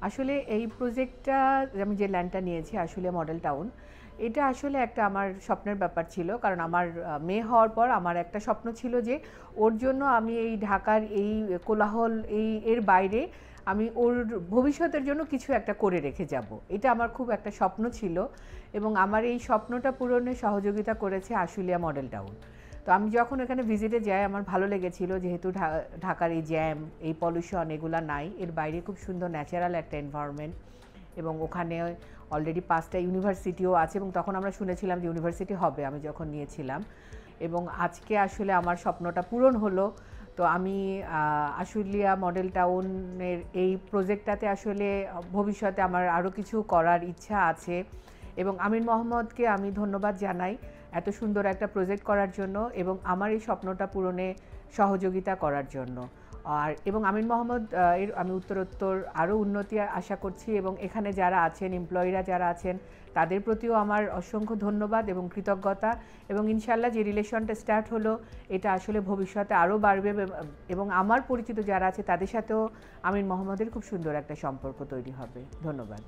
আসলে এই প্রজেক্টটা আমি যে ল্যান্ডটা নিয়েছি আশুলিয়া মডেল টাউন, এটা আসলে একটা আমার স্বপ্নের ব্যাপার ছিল। কারণ আমার মেয়ে হওয়ার পর আমার একটা স্বপ্ন ছিল যে ওর জন্য আমি এই ঢাকার এই কোলাহল এর বাইরে আমি ওর ভবিষ্যতের জন্য কিছু একটা করে রেখে যাব। এটা আমার খুব একটা স্বপ্ন ছিল এবং আমার এই স্বপ্নটা পূরণে সহযোগিতা করেছে আশুলিয়া মডেল টাউন। তো আমি যখন এখানে ভিজিটে যাই আমার ভালো লেগেছিল, যেহেতু ঢাকার এই জ্যাম, এই পলিউশন এগুলা নাই, এর বাইরে খুব সুন্দর ন্যাচারাল একটা এনভায়রনমেন্ট এবং ওখানে অলরেডি 5টা ইউনিভার্সিটিও আছে এবং তখন আমরা শুনেছিলাম যে ইউনিভার্সিটি হবে আমি যখন নিয়েছিলাম। এবং আজকে আসলে আমার স্বপ্নটা পূরণ হলো। তো আমি আশুলিয়া মডেল টাউনের এই প্রজেক্টটাতে আসলে ভবিষ্যতে আমার আরও কিছু করার ইচ্ছা আছে এবং আমিন মোহাম্মদকে আমি ধন্যবাদ জানাই এত সুন্দর একটা প্রজেক্ট করার জন্য এবং আমার এই স্বপ্নটা পূরণে সহযোগিতা করার জন্য। এবং আমিন মোহাম্মদ এর আমি উত্তরোত্তর আরও উন্নতি আশা করছি এবং এখানে যারা আছেন, এমপ্লয়িরা যারা আছেন, তাদের প্রতিও আমার অসংখ্য ধন্যবাদ এবং কৃতজ্ঞতা। এবং ইনশাল্লাহ যে রিলেশনটা স্টার্ট হলো এটা আসলে ভবিষ্যতে আরও বাড়বে এবং আমার পরিচিত যারা আছে তাদের সাথেও আমিন মোহাম্মদের খুব সুন্দর একটা সম্পর্ক তৈরি হবে। ধন্যবাদ।